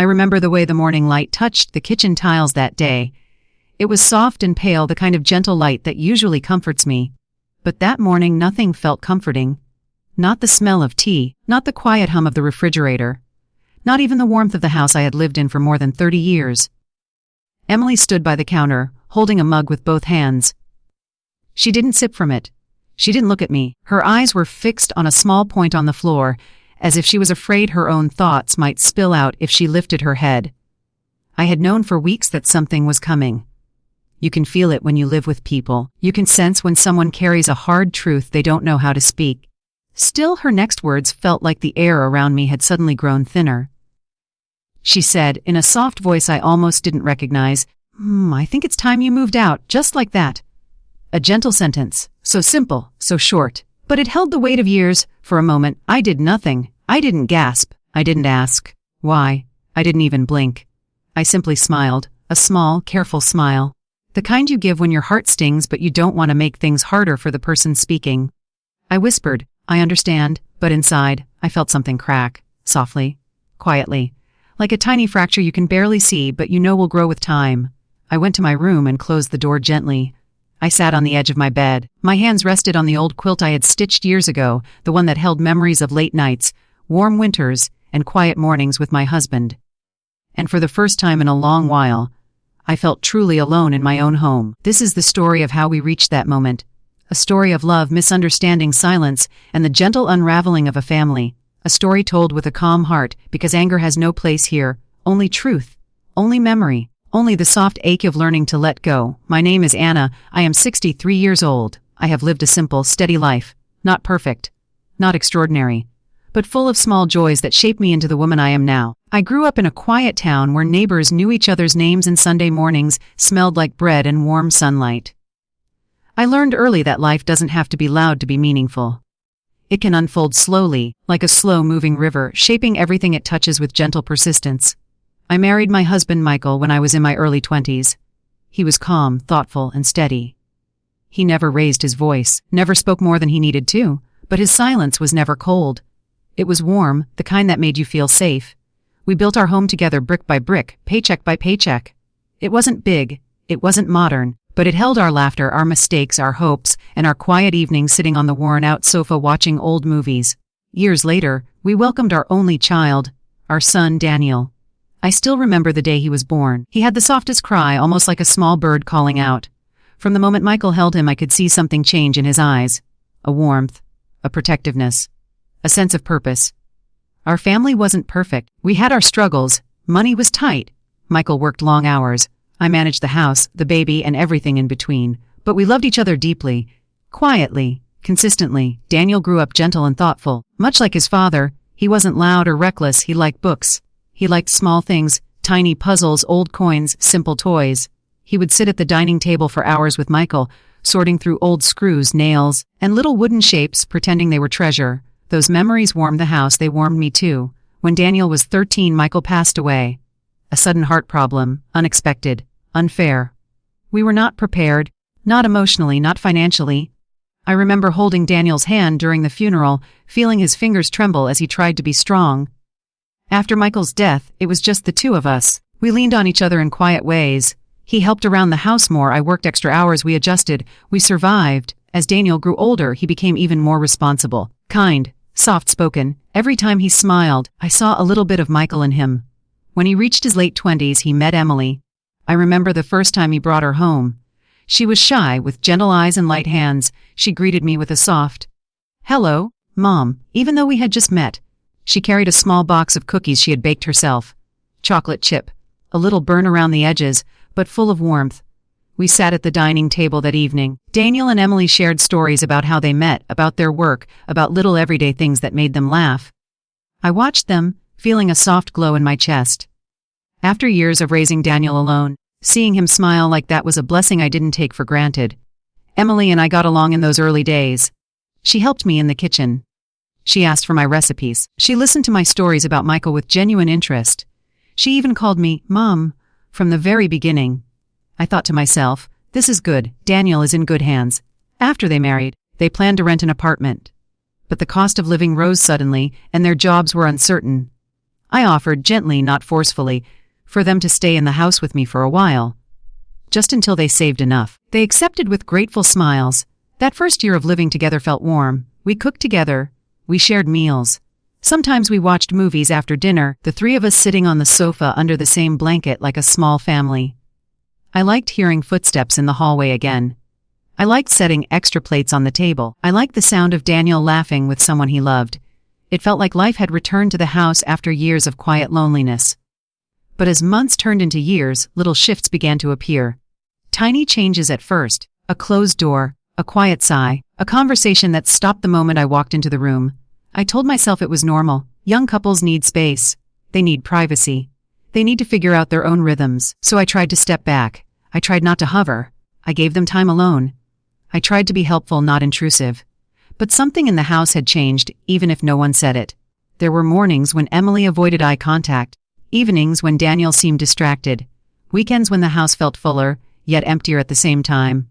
I remember the way the morning light touched the kitchen tiles that day. It was soft and pale, the kind of gentle light that usually comforts me. But that morning nothing felt comforting. Not the smell of tea, not the quiet hum of the refrigerator, not even the warmth of the house I had lived in for more than 30 years. Emily stood by the counter, holding a mug with both hands. She didn't sip from it. She didn't look at me. Her eyes were fixed on a small point on the floor, as if she was afraid her own thoughts might spill out if she lifted her head. I had known for weeks that something was coming. You can feel it when you live with people. You can sense when someone carries a hard truth they don't know how to speak. Still, her next words felt like the air around me had suddenly grown thinner. She said, in a soft voice I almost didn't recognize, I think it's time you moved out, just like that. A gentle sentence, so simple, so short. But it held the weight of years. For a moment, I did nothing. I didn't gasp. I didn't ask. Why? I didn't even blink. I simply smiled, a small, careful smile. The kind you give when your heart stings but you don't want to make things harder for the person speaking. I whispered, I understand, but inside, I felt something crack, softly, quietly, like a tiny fracture you can barely see but you know will grow with time. I went to my room and closed the door gently. I sat on the edge of my bed. My hands rested on the old quilt I had stitched years ago, the one that held memories of late nights, warm winters, and quiet mornings with my husband. And for the first time in a long while, I felt truly alone in my own home. This is the story of how we reached that moment. A story of love, misunderstanding, silence, and the gentle unraveling of a family. A story told with a calm heart, because anger has no place here. Only truth. Only memory. Only the soft ache of learning to let go. My name is Anna. I am 63 years old. I have lived a simple, steady life. Not perfect. Not extraordinary. But full of small joys that shaped me into the woman I am now. I grew up in a quiet town where neighbors knew each other's names and Sunday mornings smelled like bread and warm sunlight. I learned early that life doesn't have to be loud to be meaningful. It can unfold slowly, like a slow-moving river, shaping everything it touches with gentle persistence. I married my husband Michael when I was in my early 20s. He was calm, thoughtful, and steady. He never raised his voice, never spoke more than he needed to, but his silence was never cold. It was warm, the kind that made you feel safe. We built our home together brick by brick, paycheck by paycheck. It wasn't big, it wasn't modern, but it held our laughter, our mistakes, our hopes, and our quiet evenings sitting on the worn-out sofa watching old movies. Years later, we welcomed our only child, our son Daniel. I still remember the day he was born. He had the softest cry, almost like a small bird calling out. From the moment Michael held him, I could see something change in his eyes. A warmth, a protectiveness, a sense of purpose. Our family wasn't perfect. We had our struggles. Money was tight. Michael worked long hours. I managed the house, the baby, and everything in between. But we loved each other deeply, quietly, consistently. Daniel grew up gentle and thoughtful. Much like his father, he wasn't loud or reckless. He liked books. He liked small things, tiny puzzles, old coins, simple toys. He would sit at the dining table for hours with Michael, sorting through old screws, nails, and little wooden shapes, pretending they were treasure. Those memories warmed the house. They warmed me too. When Daniel was 13, Michael passed away. A sudden heart problem, unexpected, unfair. We were not prepared, not emotionally, not financially. I remember holding Daniel's hand during the funeral, feeling his fingers tremble as he tried to be strong. After Michael's death, it was just the two of us. We leaned on each other in quiet ways. He helped around the house more. I worked extra hours. We adjusted. We survived. As Daniel grew older, he became even more responsible, kind, soft-spoken. Every time he smiled, I saw a little bit of Michael in him. When he reached his late 20s, he met Emily. I remember the first time he brought her home. She was shy, with gentle eyes and light hands. She greeted me with a soft, "Hello, Mom," even though we had just met. She carried a small box of cookies she had baked herself. Chocolate chip, a little burn around the edges, but full of warmth. We sat at the dining table that evening. Daniel and Emily shared stories about how they met, about their work, about little everyday things that made them laugh. I watched them, feeling a soft glow in my chest. After years of raising Daniel alone, seeing him smile like that was a blessing I didn't take for granted. Emily and I got along in those early days. She helped me in the kitchen. She asked for my recipes. She listened to my stories about Michael with genuine interest. She even called me Mom from the very beginning. I thought to myself, this is good. Daniel is in good hands. After they married, they planned to rent an apartment. But the cost of living rose suddenly, and their jobs were uncertain. I offered, gently, not forcefully, for them to stay in the house with me for a while. Just until they saved enough. They accepted with grateful smiles. That first year of living together felt warm. We cooked together. We shared meals. Sometimes we watched movies after dinner, the three of us sitting on the sofa under the same blanket like a small family. I liked hearing footsteps in the hallway again. I liked setting extra plates on the table. I liked the sound of Daniel laughing with someone he loved. It felt like life had returned to the house after years of quiet loneliness. But as months turned into years, little shifts began to appear. Tiny changes at first. A closed door, a quiet sigh, a conversation that stopped the moment I walked into the room. I told myself it was normal. Young couples need space. They need privacy. They need to figure out their own rhythms. So I tried to step back. I tried not to hover. I gave them time alone. I tried to be helpful, not intrusive. But something in the house had changed, even if no one said it. There were mornings when Emily avoided eye contact, evenings when Daniel seemed distracted, weekends when the house felt fuller, yet emptier at the same time.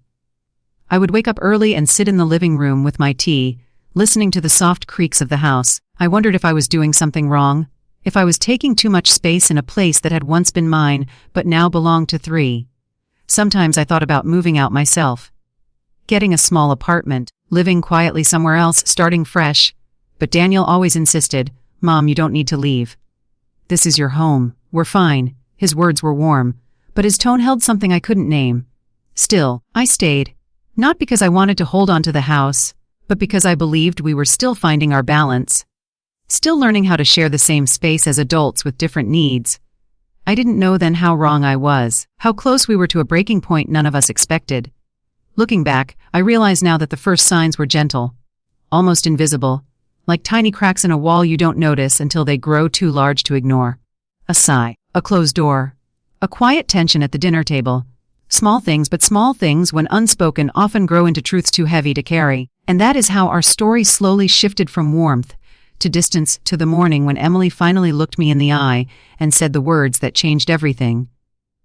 I would wake up early and sit in the living room with my tea, listening to the soft creaks of the house. I wondered if I was doing something wrong, if I was taking too much space in a place that had once been mine, but now belonged to three. Sometimes I thought about moving out myself. Getting a small apartment, living quietly somewhere else, starting fresh. But Daniel always insisted, "Mom, you don't need to leave. This is your home. We're fine." His words were warm, but his tone held something I couldn't name. Still, I stayed. Not because I wanted to hold on to the house, but because I believed we were still finding our balance. Still learning how to share the same space as adults with different needs. I didn't know then how wrong I was, how close we were to a breaking point none of us expected. Looking back, I realize now that the first signs were gentle, almost invisible, like tiny cracks in a wall you don't notice until they grow too large to ignore. A sigh, a closed door, a quiet tension at the dinner table. Small things, but small things, when unspoken, often grow into truths too heavy to carry. And that is how our story slowly shifted from warmth to distance, to the morning when Emily finally looked me in the eye and said the words that changed everything.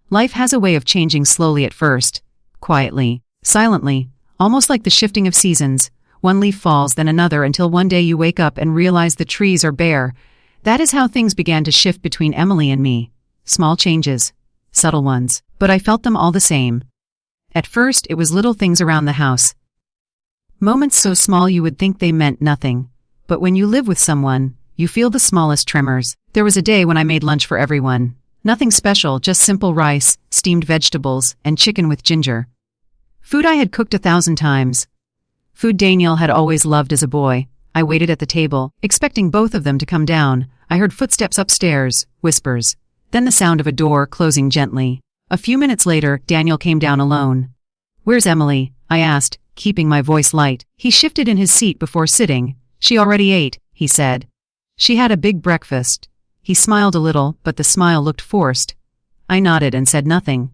Life has a way of changing slowly at first, quietly, silently, almost like the shifting of seasons. One leaf falls, then another, until one day you wake up and realize the trees are bare. That is how things began to shift between Emily and me. Small changes, subtle ones, but I felt them all the same. At first, it was little things around the house. Moments so small you would think they meant nothing. But when you live with someone, you feel the smallest tremors. There was a day when I made lunch for everyone. Nothing special, just simple rice, steamed vegetables, and chicken with ginger. Food I had cooked 1,000 times. Food Daniel had always loved as a boy. I waited at the table, expecting both of them to come down. I heard footsteps upstairs, whispers. Then the sound of a door closing gently. A few minutes later, Daniel came down alone. "Where's Emily?" I asked, keeping my voice light. He shifted in his seat before sitting. "She already ate," he said. "She had a big breakfast." He smiled a little, but the smile looked forced. I nodded and said nothing.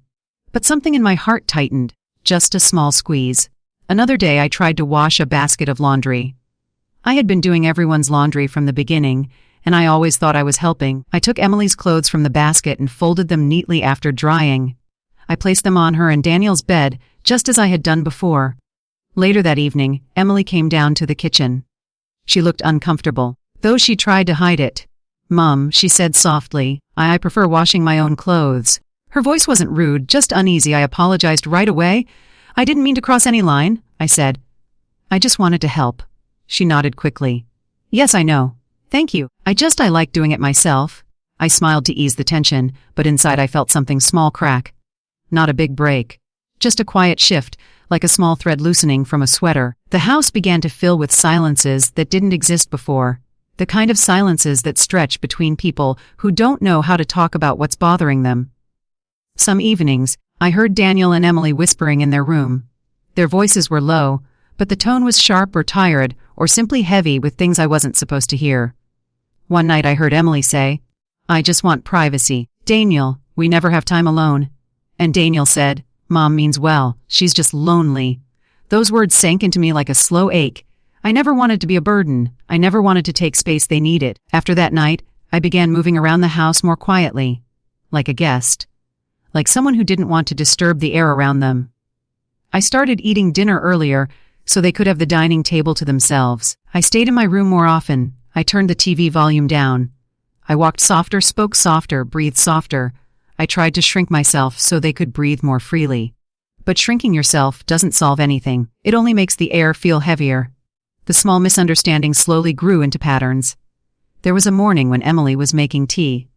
But something in my heart tightened. Just a small squeeze. Another day I tried to wash a basket of laundry. I had been doing everyone's laundry from the beginning, and I always thought I was helping. I took Emily's clothes from the basket and folded them neatly after drying. I placed them on her and Daniel's bed, just as I had done before. Later that evening, Emily came down to the kitchen. She looked uncomfortable, though she tried to hide it. "Mom," she said softly, I prefer washing my own clothes." Her voice wasn't rude, just uneasy. I apologized right away. "I didn't mean to cross any line," I said. "I just wanted to help." She nodded quickly. "Yes, I know. Thank you. I like doing it myself." I smiled to ease the tension, but inside I felt something small crack. Not a big break. Just a quiet shift, like a small thread loosening from a sweater. The house began to fill with silences that didn't exist before. The kind of silences that stretch between people who don't know how to talk about what's bothering them. Some evenings, I heard Daniel and Emily whispering in their room. Their voices were low, but the tone was sharp or tired, or simply heavy with things I wasn't supposed to hear. One night I heard Emily say, "I just want privacy. Daniel, we never have time alone." And Daniel said, "Mom means well, she's just lonely." Those words sank into me like a slow ache. I never wanted to be a burden. I never wanted to take space they needed. After that night, I began moving around the house more quietly. Like a guest. Like someone who didn't want to disturb the air around them. I started eating dinner earlier, so they could have the dining table to themselves. I stayed in my room more often. I turned the TV volume down. I walked softer, spoke softer, breathed softer. I tried to shrink myself so they could breathe more freely. But shrinking yourself doesn't solve anything. It only makes the air feel heavier. The small misunderstandings slowly grew into patterns. There was a morning when Emily was making tea.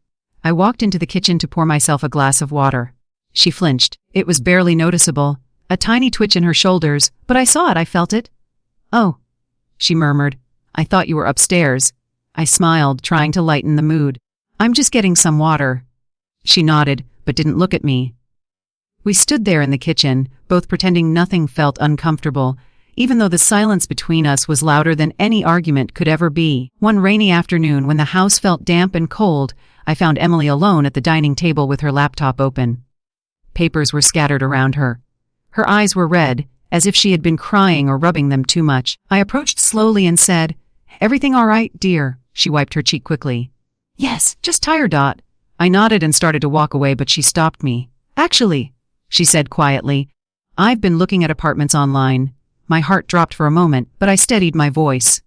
I walked into the kitchen to pour myself a glass of water. She flinched. It was barely noticeable. A tiny twitch in her shoulders, but I saw it, I felt it. "Oh," she murmured. "I thought you were upstairs." I smiled, trying to lighten the mood. "I'm just getting some water." She nodded, but didn't look at me. We stood there in the kitchen, both pretending nothing felt uncomfortable, even though the silence between us was louder than any argument could ever be. One rainy afternoon, when the house felt damp and cold, I found Emily alone at the dining table with her laptop open. Papers were scattered around her. Her eyes were red, as if she had been crying or rubbing them too much. I approached slowly and said, "Everything all right, dear?" She wiped her cheek quickly. "Yes, just tired, Dot." I nodded and started to walk away, but she stopped me. "Actually," she said quietly, "I've been looking at apartments online." My heart dropped for a moment, but I steadied my voice.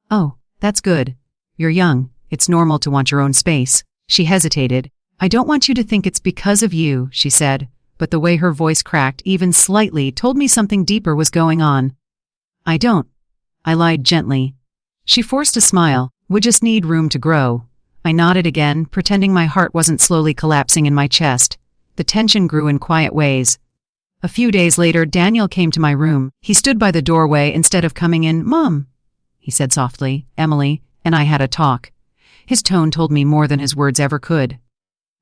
"Oh, that's good. You're young. It's normal to want your own space." She hesitated. "I don't want you to think it's because of you," she said, but the way her voice cracked even slightly told me something deeper was going on. "I don't," I lied gently. She forced a smile. "We just need room to grow." I nodded again, pretending my heart wasn't slowly collapsing in my chest. The tension grew in quiet ways. A few days later, Daniel came to my room. He stood by the doorway instead of coming in. "Mom," he said softly, "Emily and I had a talk." His tone told me more than his words ever could.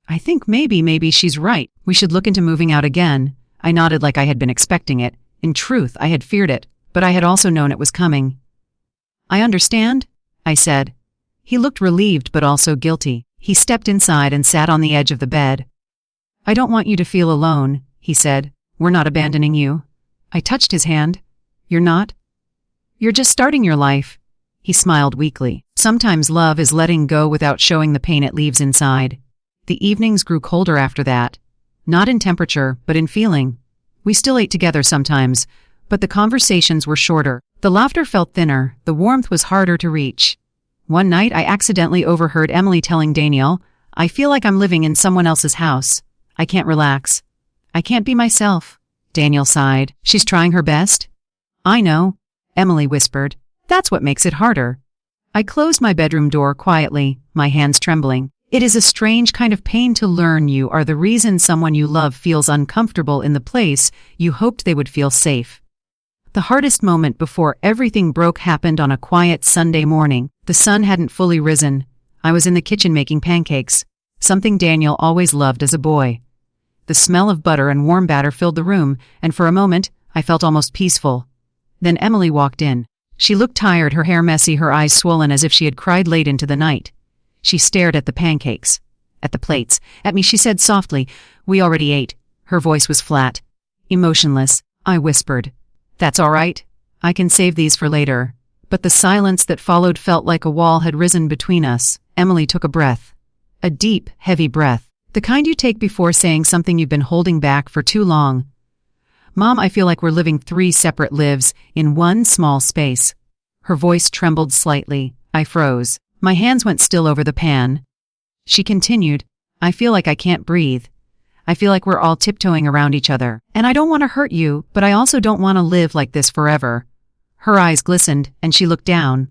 "I think maybe she's right. We should look into moving out again." I nodded like I had been expecting it. In truth, I had feared it, but I had also known it was coming. "I understand," I said. He looked relieved but also guilty. He stepped inside and sat on the edge of the bed. "I don't want you to feel alone," he said. "We're not abandoning you." I touched his hand. "You're not? You're just starting your life." He smiled weakly. Sometimes love is letting go without showing the pain it leaves inside. The evenings grew colder after that. Not in temperature, but in feeling. We still ate together sometimes, but the conversations were shorter. The laughter felt thinner. The warmth was harder to reach. One night, I accidentally overheard Emily telling Daniel, "I feel like I'm living in someone else's house. I can't relax. I can't be myself." Daniel sighed. "She's trying her best." "I know," Emily whispered. "That's what makes it harder." I closed my bedroom door quietly, my hands trembling. It is a strange kind of pain to learn you are the reason someone you love feels uncomfortable in the place you hoped they would feel safe. The hardest moment before everything broke happened on a quiet Sunday morning. The sun hadn't fully risen. I was in the kitchen making pancakes, something Daniel always loved as a boy. The smell of butter and warm batter filled the room, and for a moment, I felt almost peaceful. Then Emily walked in. She looked tired, her hair messy, her eyes swollen as if she had cried late into the night. She stared at the pancakes, at the plates, at me. She said softly, "We already ate." Her voice was flat, emotionless. I whispered, "That's all right. I can save these for later." But the silence that followed felt like a wall had risen between us. Emily took a breath. A deep, heavy breath. The kind you take before saying something you've been holding back for too long. "Mom, I feel like we're living 3 separate lives in one small space." Her voice trembled slightly. I froze. My hands went still over the pan. She continued, "I feel like I can't breathe. I feel like we're all tiptoeing around each other. And I don't want to hurt you, but I also don't want to live like this forever." Her eyes glistened, and she looked down.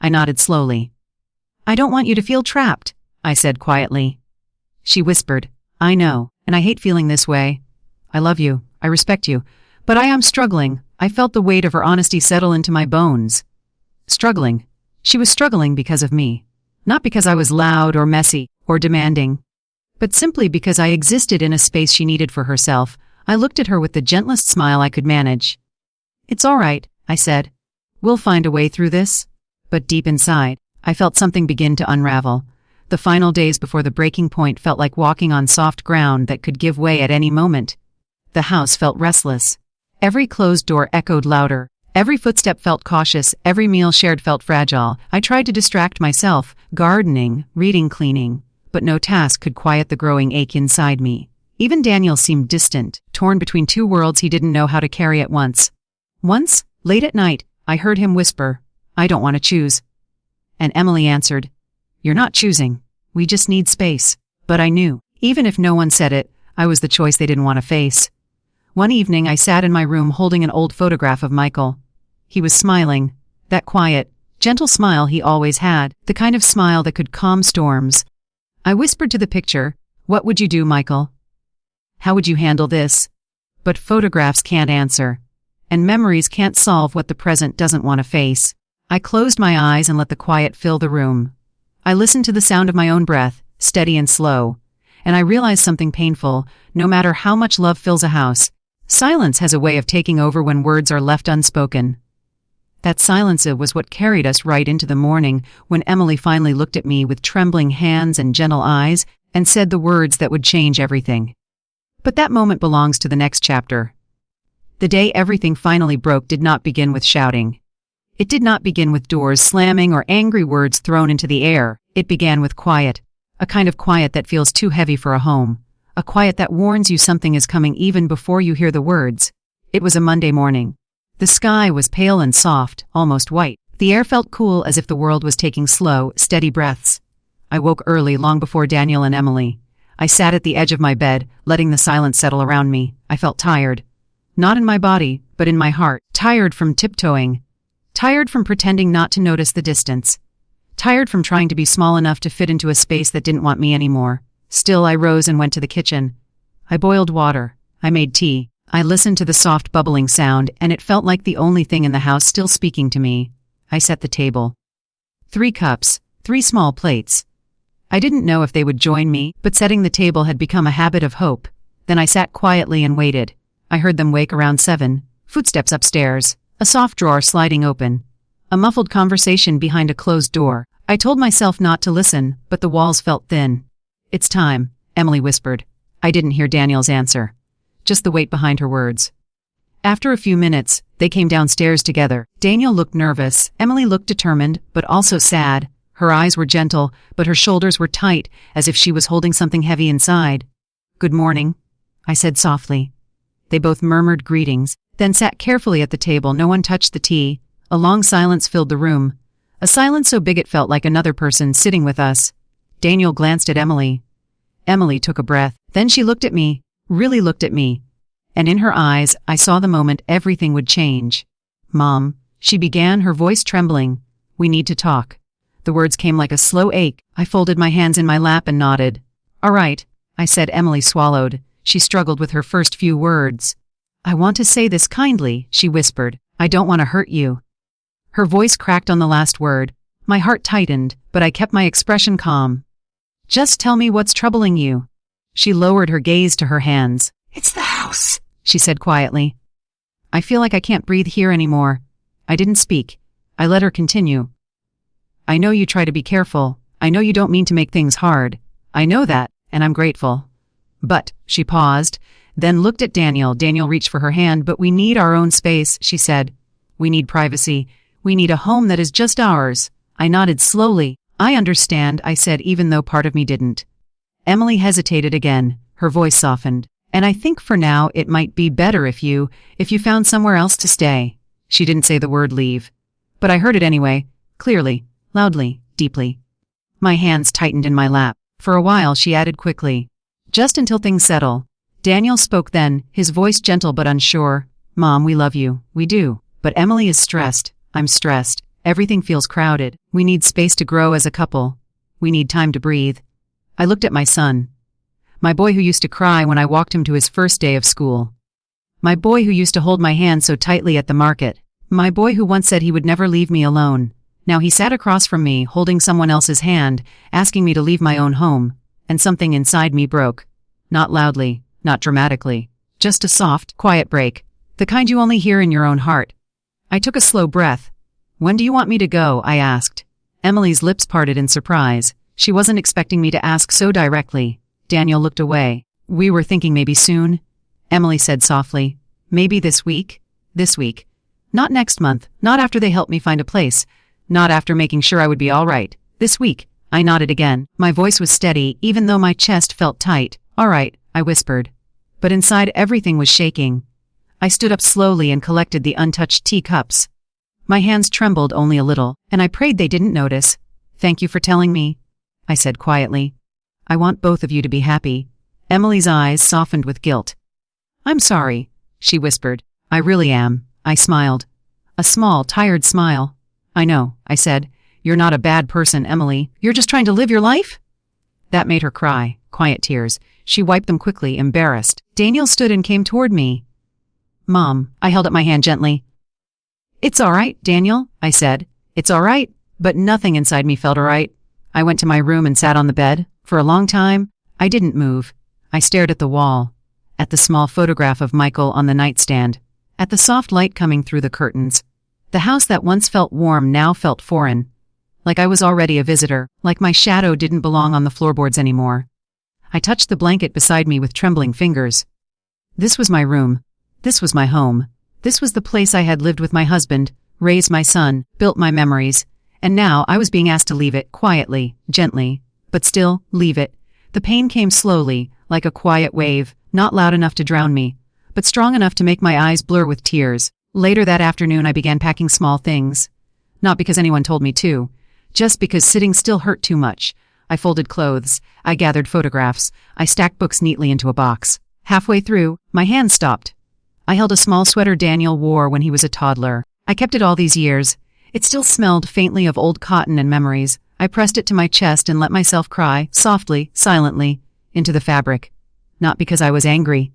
I nodded slowly. "I don't want you to feel trapped," I said quietly. She whispered, "I know, and I hate feeling this way. I love you, I respect you, but I am struggling." I felt the weight of her honesty settle into my bones. Struggling. She was struggling because of me. Not because I was loud or messy or demanding, but simply because I existed in a space she needed for herself. I looked at her with the gentlest smile I could manage. "It's all right," I said. "We'll find a way through this." But deep inside, I felt something begin to unravel. The final days before the breaking point felt like walking on soft ground that could give way at any moment. The house felt restless. Every closed door echoed louder. Every footstep felt cautious. Every meal shared felt fragile. I tried to distract myself, gardening, reading, cleaning, but no task could quiet the growing ache inside me. Even Daniel seemed distant, torn between 2 worlds he didn't know how to carry at once. Once, late at night, I heard him whisper, "I don't want to choose." And Emily answered, "You're not choosing. We just need space. But I knew, even if no one said it, I was the choice they didn't want to face. One evening I sat in my room holding an old photograph of Michael. He was smiling, that quiet, gentle smile he always had, the kind of smile that could calm storms. I whispered to the picture, "What would you do, Michael? How would you handle this?" But photographs can't answer, and memories can't solve what the present doesn't want to face. I closed my eyes and let the quiet fill the room. I listened to the sound of my own breath, steady and slow, and I realized something painful. No matter how much love fills a house, silence has a way of taking over when words are left unspoken. That silence was what carried us right into the morning, when Emily finally looked at me with trembling hands and gentle eyes and said the words that would change everything. But that moment belongs to the next chapter. The day everything finally broke did not begin with shouting. It did not begin with doors slamming or angry words thrown into the air. It began with quiet, a kind of quiet that feels too heavy for a home, a quiet that warns you something is coming even before you hear the words. It was a Monday morning. The sky was pale and soft, almost white. The air felt cool, as if the world was taking slow, steady breaths. I woke early, long before Daniel and Emily. I sat at the edge of my bed, letting the silence settle around me. I felt tired. Not in my body, but in my heart. Tired from tiptoeing. Tired from pretending not to notice the distance. Tired from trying to be small enough to fit into a space that didn't want me anymore. Still, I rose and went to the kitchen. I boiled water. I made tea. I listened to the soft bubbling sound, and it felt like the only thing in the house still speaking to me. I set the table. 3 cups, 3 small plates. I didn't know if they would join me, but setting the table had become a habit of hope. Then I sat quietly and waited. I heard them wake around 7, footsteps upstairs, a soft drawer sliding open, a muffled conversation behind a closed door. I told myself not to listen, but the walls felt thin. "It's time," Emily whispered. I didn't hear Daniel's answer, just the weight behind her words. After a few minutes, they came downstairs together. Daniel looked nervous, Emily looked determined, but also sad. Her eyes were gentle, but her shoulders were tight, as if she was holding something heavy inside. "Good morning," I said softly. They both murmured greetings, then sat carefully at the table. No one touched the tea. A long silence filled the room, a silence so big it felt like another person sitting with us. Daniel glanced at Emily. Emily took a breath. Then she looked at me, really looked at me. And in her eyes, I saw the moment everything would change. "Mom," she began, her voice trembling. "We need to talk." The words came like a slow ache. I folded my hands in my lap and nodded. "All right," I said. Emily swallowed. She struggled with her first few words. "I want to say this kindly," she whispered. "I don't want to hurt you." Her voice cracked on the last word. My heart tightened, but I kept my expression calm. "Just tell me what's troubling you." She lowered her gaze to her hands. "It's the house," she said quietly. "I feel like I can't breathe here anymore." I didn't speak. I let her continue. "I know you try to be careful. I know you don't mean to make things hard. I know that, and I'm grateful. But," she paused, then looked at Daniel. Daniel reached for her hand. "But we need our own space," she said. "We need privacy. We need a home that is just ours." I nodded slowly. "I understand," I said, even though part of me didn't. Emily hesitated again. Her voice softened. "And I think for now it might be better if you found somewhere else to stay." She didn't say the word leave. But I heard it anyway, clearly, loudly, deeply. My hands tightened in my lap. For a while, she added quickly, "Just until things settle." Daniel spoke then, his voice gentle but unsure. "Mom, we love you. We do. But Emily is stressed. I'm stressed. Everything feels crowded. We need space to grow as a couple. We need time to breathe." I looked at my son. My boy who used to cry when I walked him to his first day of school. My boy who used to hold my hand so tightly at the market. My boy who once said he would never leave me alone. Now he sat across from me, holding someone else's hand, asking me to leave my own home. And something inside me broke. Not loudly, not dramatically. Just a soft, quiet break. The kind you only hear in your own heart. I took a slow breath. "When do you want me to go?" I asked. Emily's lips parted in surprise. She wasn't expecting me to ask so directly. Daniel looked away. "We were thinking maybe soon," Emily said softly. "Maybe this week?" "This week. Not next month. Not after they helped me find a place. Not after making sure I would be all right. This week." I nodded again. My voice was steady, even though my chest felt tight. "All right," I whispered. But inside everything was shaking. I stood up slowly and collected the untouched teacups. My hands trembled only a little, and I prayed they didn't notice. "Thank you for telling me." I said quietly. I want both of you to be happy. Emily's eyes softened with guilt. I'm sorry, she whispered. I really am, I smiled. A small, tired smile. I know, I said. You're not a bad person, Emily. You're just trying to live your life? That made her cry, quiet tears. She wiped them quickly, embarrassed. Daniel stood and came toward me. Mom, I held up my hand gently. It's all right, Daniel, I said. It's all right, but nothing inside me felt all right. I went to my room and sat on the bed. For a long time, I didn't move. I stared at the wall, at the small photograph of Michael on the nightstand, at the soft light coming through the curtains. The house that once felt warm now felt foreign, like I was already a visitor, like my shadow didn't belong on the floorboards anymore. I touched the blanket beside me with trembling fingers. This was my room. This was my home. This was the place I had lived with my husband, raised my son, built my memories, and now I was being asked to leave it, quietly, gently, but still, leave it. The pain came slowly, like a quiet wave, not loud enough to drown me, but strong enough to make my eyes blur with tears. Later that afternoon I began packing small things. Not because anyone told me to, just because sitting still hurt too much. I folded clothes, I gathered photographs, I stacked books neatly into a box. Halfway through, my hand stopped. I held a small sweater Daniel wore when he was a toddler. I kept it all these years. It still smelled faintly of old cotton and memories. I pressed it to my chest and let myself cry, softly, silently, into the fabric. Not because I was angry,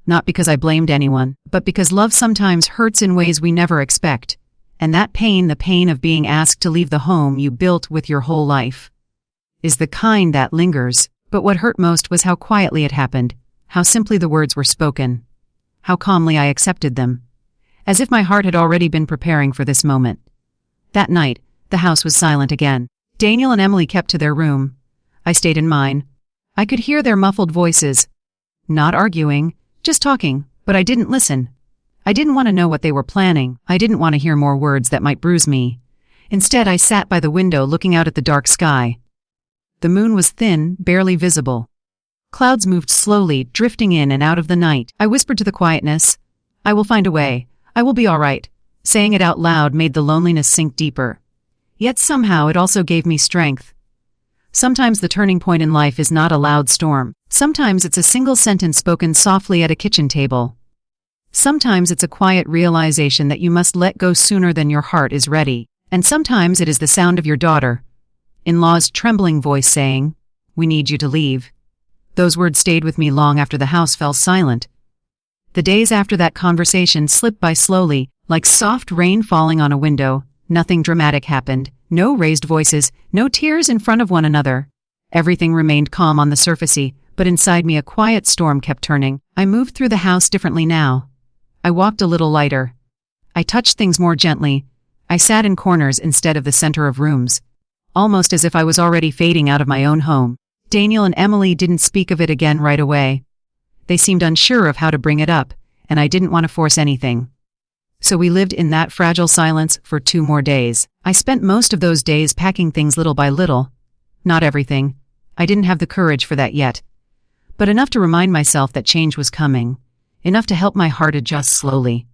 not because I blamed anyone, but because love sometimes hurts in ways we never expect. And that pain, the pain of being asked to leave the home you built with your whole life, is the kind that lingers. But what hurt most was how quietly it happened, how simply the words were spoken, how calmly I accepted them, as if my heart had already been preparing for this moment. That night, the house was silent again. Daniel and Emily kept to their room. I stayed in mine. I could hear their muffled voices. Not arguing, just talking, but I didn't listen. I didn't want to know what they were planning. I didn't want to hear more words that might bruise me. Instead, I sat by the window looking out at the dark sky. The moon was thin, barely visible. Clouds moved slowly, drifting in and out of the night. I whispered to the quietness, I will find a way. I will be all right. Saying it out loud made the loneliness sink deeper. Yet somehow it also gave me strength. Sometimes the turning point in life is not a loud storm. Sometimes it's a single sentence spoken softly at a kitchen table. Sometimes it's a quiet realization that you must let go sooner than your heart is ready. And sometimes it is the sound of your daughter-in-law's trembling voice saying, "We need you to leave." Those words stayed with me long after the house fell silent. The days after that conversation slipped by slowly, like soft rain falling on a window. Nothing dramatic happened. No raised voices, no tears in front of one another. Everything remained calm on the surfacey, but inside me a quiet storm kept turning. I moved through the house differently now. I walked a little lighter. I touched things more gently. I sat in corners instead of the center of rooms, almost as if I was already fading out of my own home. Daniel and Emily didn't speak of it again right away. They seemed unsure of how to bring it up, and I didn't want to force anything. So we lived in that fragile silence for 2 more days. I spent most of those days packing things little by little. Not everything. I didn't have the courage for that yet. But enough to remind myself that change was coming. Enough to help my heart adjust slowly.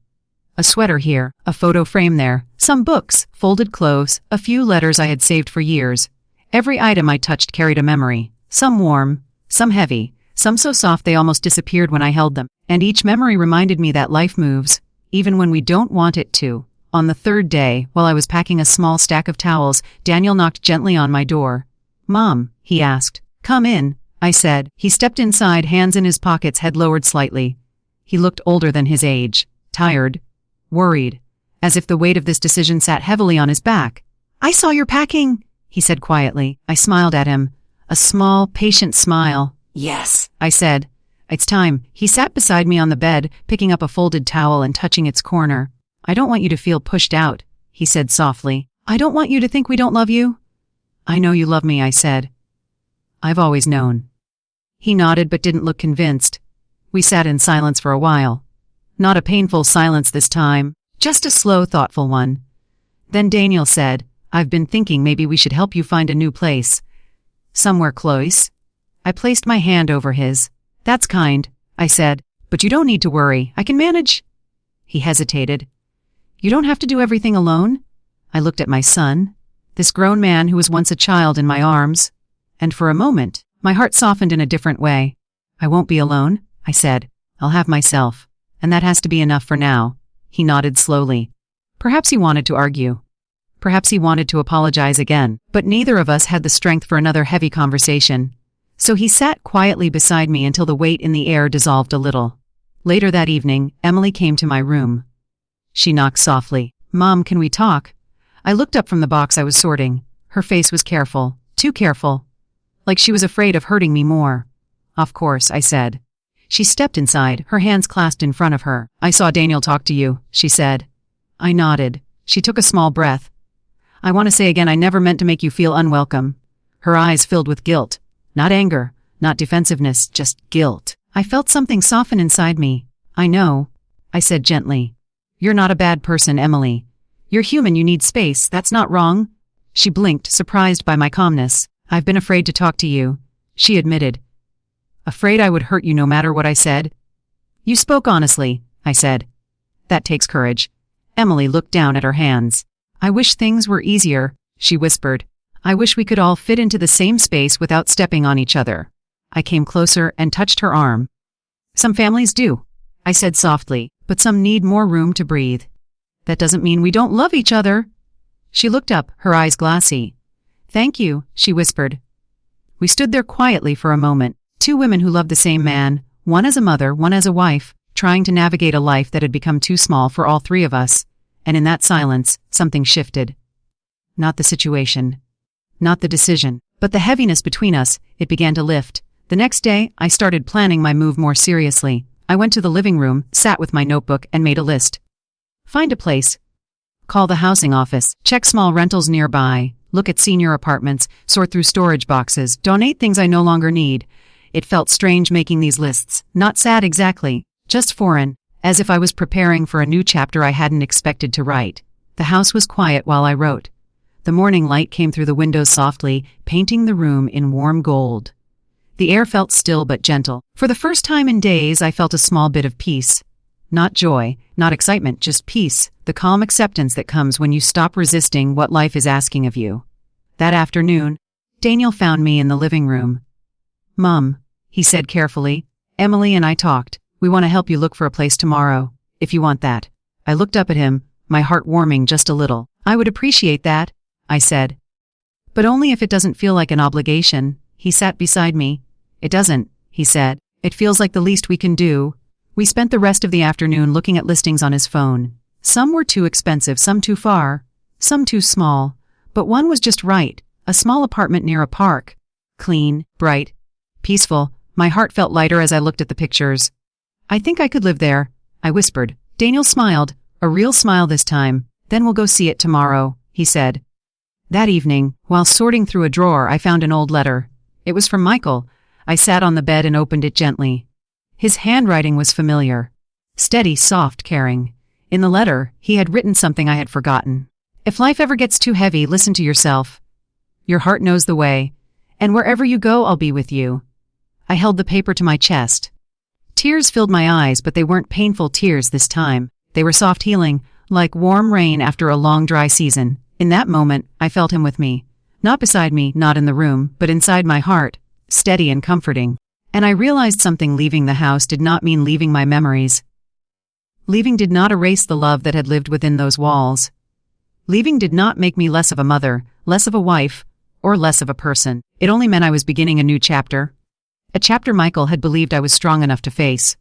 A sweater here, a photo frame there, some books, folded clothes, a few letters I had saved for years. Every item I touched carried a memory. Some warm, some heavy, some so soft they almost disappeared when I held them. And each memory reminded me that life moves, even when we don't want it to. On the 3rd day, while I was packing a small stack of towels, Daniel knocked gently on my door. "Mom," he asked. "Come in," I said. He stepped inside, hands in his pockets, head lowered slightly. He looked older than his age, tired, worried, as if the weight of this decision sat heavily on his back. "I saw you're packing," he said quietly. I smiled at him, a small, patient smile. "Yes," I said. "It's time." He sat beside me on the bed, picking up a folded towel and touching its corner. "I don't want you to feel pushed out," he said softly. "I don't want you to think we don't love you." "I know you love me," I said. "I've always known." He nodded but didn't look convinced. We sat in silence for a while. Not a painful silence this time, just a slow, thoughtful one. Then Daniel said, "I've been thinking maybe we should help you find a new place. Somewhere close." I placed my hand over his. "That's kind," I said, "but you don't need to worry. I can manage." He hesitated. "You don't have to do everything alone." I looked at my son, this grown man who was once a child in my arms. And for a moment, my heart softened in a different way. I won't be alone, I said. I'll have myself. And that has to be enough for now. He nodded slowly. Perhaps he wanted to argue. Perhaps he wanted to apologize again, but neither of us had the strength for another heavy conversation. So he sat quietly beside me until the weight in the air dissolved a little. Later that evening, Emily came to my room. She knocked softly. Mom, can we talk? I looked up from the box I was sorting. Her face was careful, too careful. Like she was afraid of hurting me more. Of course, I said. She stepped inside, her hands clasped in front of her. I saw Daniel talk to you, she said. I nodded. She took a small breath. I want to say again, I never meant to make you feel unwelcome. Her eyes filled with guilt. Not anger, not defensiveness, just guilt. I felt something soften inside me. I know, I said gently. You're not a bad person, Emily. You're human, you need space, that's not wrong. She blinked, surprised by my calmness. I've been afraid to talk to you, she admitted. Afraid I would hurt you no matter what I said? You spoke honestly, I said. That takes courage. Emily looked down at her hands. I wish things were easier, she whispered. I wish we could all fit into the same space without stepping on each other. I came closer and touched her arm. Some families do, I said softly, but some need more room to breathe. That doesn't mean we don't love each other. She looked up, her eyes glassy. Thank you, she whispered. We stood there quietly for a moment, two women who loved the same man, one as a mother, one as a wife, trying to navigate a life that had become too small for all three of us. And in that silence, something shifted. Not the situation. Not the decision. But the heaviness between us, it began to lift. The next day, I started planning my move more seriously. I went to the living room, sat with my notebook, and made a list. Find a place. Call the housing office. Check small rentals nearby. Look at senior apartments. Sort through storage boxes. Donate things I no longer need. It felt strange making these lists. Not sad exactly. Just foreign. As if I was preparing for a new chapter I hadn't expected to write. The house was quiet while I wrote. The morning light came through the windows softly, painting the room in warm gold. The air felt still but gentle. For the first time in days, I felt a small bit of peace. Not joy, not excitement, just peace, the calm acceptance that comes when you stop resisting what life is asking of you. That afternoon, Daniel found me in the living room. Mom, he said carefully, Emily and I talked. We want to help you look for a place tomorrow, if you want that. I looked up at him, my heart warming just a little. I would appreciate that, I said. But only if it doesn't feel like an obligation. He sat beside me. It doesn't, he said. It feels like the least we can do. We spent the rest of the afternoon looking at listings on his phone. Some were too expensive, some too far, some too small. But one was just right, a small apartment near a park. Clean, bright, peaceful. My heart felt lighter as I looked at the pictures. I think I could live there, I whispered. Daniel smiled, a real smile this time. Then we'll go see it tomorrow, he said. That evening, while sorting through a drawer, I found an old letter. It was from Michael. I sat on the bed and opened it gently. His handwriting was familiar. Steady, soft, caring. In the letter, he had written something I had forgotten. If life ever gets too heavy, listen to yourself. Your heart knows the way, and wherever you go, I'll be with you. I held the paper to my chest. Tears filled my eyes, but they weren't painful tears this time. They were soft healing, like warm rain after a long dry season. In that moment, I felt him with me. Not beside me, not in the room, but inside my heart, steady and comforting. And I realized something. Leaving the house did not mean leaving my memories. Leaving did not erase the love that had lived within those walls. Leaving did not make me less of a mother, less of a wife, or less of a person. It only meant I was beginning a new chapter. A chapter Michael had believed I was strong enough to face.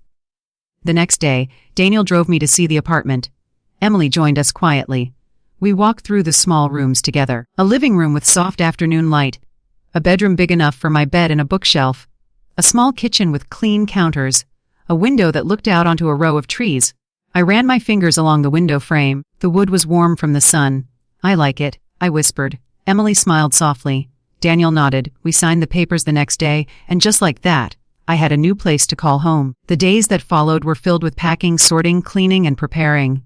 The next day, Daniel drove me to see the apartment. Emily joined us quietly. We walked through the small rooms together. A living room with soft afternoon light. A bedroom big enough for my bed and a bookshelf. A small kitchen with clean counters. A window that looked out onto a row of trees. I ran my fingers along the window frame. The wood was warm from the sun. I like it, I whispered. Emily smiled softly. Daniel nodded. We signed the papers the next day, and just like that, I had a new place to call home. The days that followed were filled with packing, sorting, cleaning, and preparing.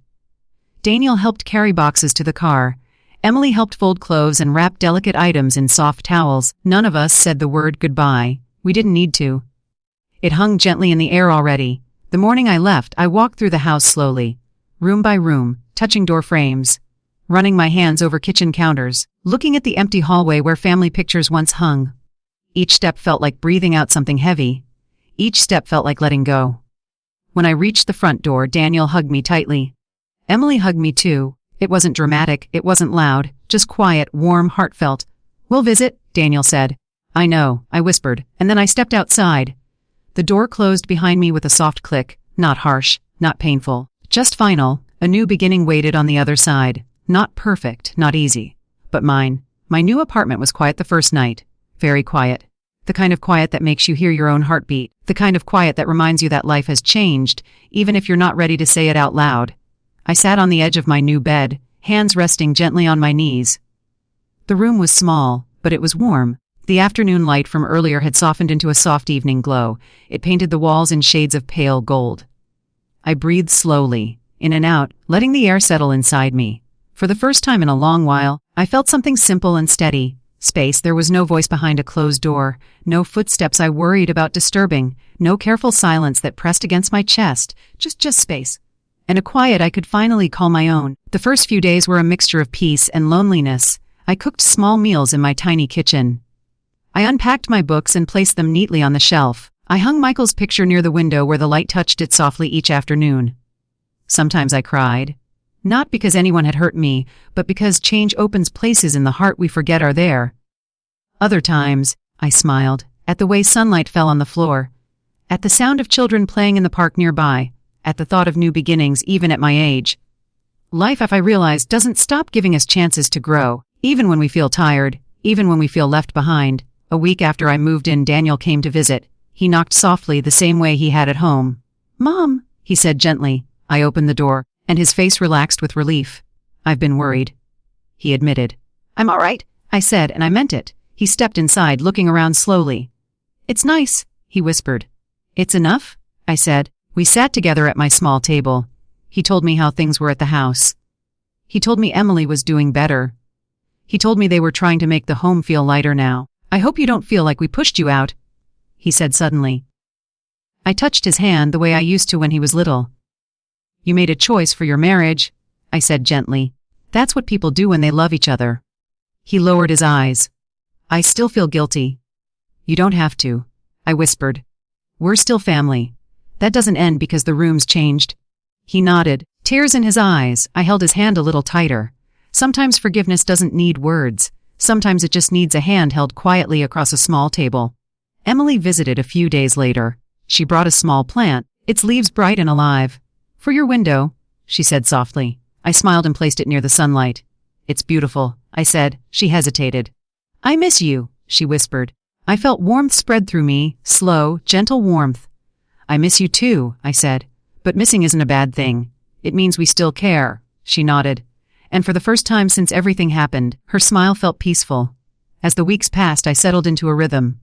Daniel helped carry boxes to the car. Emily helped fold clothes and wrap delicate items in soft towels. None of us said the word goodbye. We didn't need to. It hung gently in the air already. The morning I left, I walked through the house slowly, room by room, touching door frames, running my hands over kitchen counters, looking at the empty hallway where family pictures once hung. Each step felt like breathing out something heavy. Each step felt like letting go. When I reached the front door, Daniel hugged me tightly. Emily hugged me too. It wasn't dramatic, it wasn't loud, just quiet, warm, heartfelt. "We'll visit," Daniel said. "I know," I whispered, and then I stepped outside. The door closed behind me with a soft click, not harsh, not painful, just final. A new beginning waited on the other side. Not perfect, not easy, but mine. My new apartment was quiet the first night. Very quiet. The kind of quiet that makes you hear your own heartbeat. The kind of quiet that reminds you that life has changed, even if you're not ready to say it out loud. I sat on the edge of my new bed, hands resting gently on my knees. The room was small, but it was warm. The afternoon light from earlier had softened into a soft evening glow. It painted the walls in shades of pale gold. I breathed slowly, in and out, letting the air settle inside me. For the first time in a long while, I felt something simple and steady. Space. There was no voice behind a closed door, no footsteps I worried about disturbing, no careful silence that pressed against my chest, just space. And a quiet I could finally call my own. The first few days were a mixture of peace and loneliness. I cooked small meals in my tiny kitchen. I unpacked my books and placed them neatly on the shelf. I hung Michael's picture near the window where the light touched it softly each afternoon. Sometimes I cried. Not because anyone had hurt me, but because change opens places in the heart we forget are there. Other times, I smiled, at the way sunlight fell on the floor, at the sound of children playing in the park nearby, at the thought of new beginnings even at my age. Life, if I realized, doesn't stop giving us chances to grow, even when we feel tired, even when we feel left behind. A week after I moved in, Daniel came to visit. He knocked softly the same way he had at home. "Mom," he said gently. I opened the door, and his face relaxed with relief. "I've been worried," he admitted. "I'm all right," I said, and I meant it. He stepped inside, looking around slowly. "It's nice," he whispered. "It's enough?" I said. We sat together at my small table. He told me how things were at the house. He told me Emily was doing better. He told me they were trying to make the home feel lighter now. "I hope you don't feel like we pushed you out," he said suddenly. I touched his hand the way I used to when he was little. "You made a choice for your marriage," I said gently. "That's what people do when they love each other." He lowered his eyes. "I still feel guilty." "You don't have to," I whispered. "We're still family. That doesn't end because the room's changed." He nodded, tears in his eyes. I held his hand a little tighter. Sometimes forgiveness doesn't need words. Sometimes it just needs a hand held quietly across a small table. Emily visited a few days later. She brought a small plant, its leaves bright and alive. "For your window," she said softly. I smiled and placed it near the sunlight. "It's beautiful," I said. She hesitated. "I miss you," she whispered. I felt warmth spread through me, slow, gentle warmth. "I miss you too," I said. "But missing isn't a bad thing. It means we still care." She nodded. And for the first time since everything happened, her smile felt peaceful. As the weeks passed, I settled into a rhythm.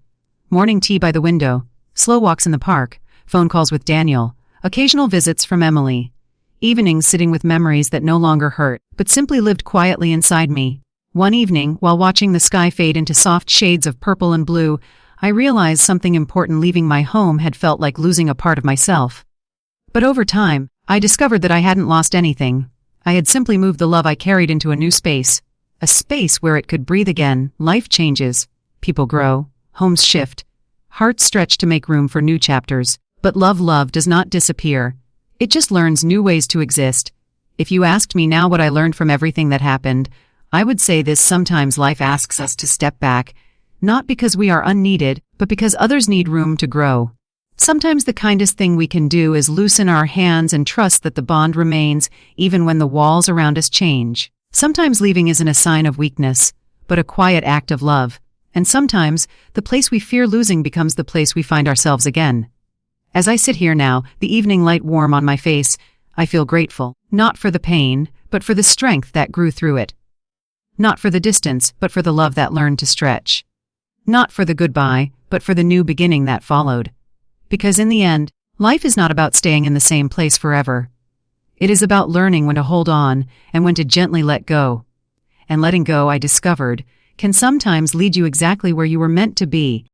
Morning tea by the window, slow walks in the park, phone calls with Daniel, occasional visits from Emily. Evenings sitting with memories that no longer hurt, but simply lived quietly inside me. One evening, while watching the sky fade into soft shades of purple and blue, I realized something important. Leaving my home had felt like losing a part of myself. But over time, I discovered that I hadn't lost anything. I had simply moved the love I carried into a new space. A space where it could breathe again. Life changes. People grow. Homes shift. Hearts stretch to make room for new chapters. But love does not disappear. It just learns new ways to exist. If you asked me now what I learned from everything that happened, I would say this: sometimes life asks us to step back, not because we are unneeded, but because others need room to grow. Sometimes the kindest thing we can do is loosen our hands and trust that the bond remains, even when the walls around us change. Sometimes leaving isn't a sign of weakness, but a quiet act of love. And sometimes, the place we fear losing becomes the place we find ourselves again. As I sit here now, the evening light warm on my face, I feel grateful, not for the pain, but for the strength that grew through it. Not for the distance, but for the love that learned to stretch. Not for the goodbye, but for the new beginning that followed. Because in the end, life is not about staying in the same place forever. It is about learning when to hold on and when to gently let go. And letting go, I discovered, can sometimes lead you exactly where you were meant to be.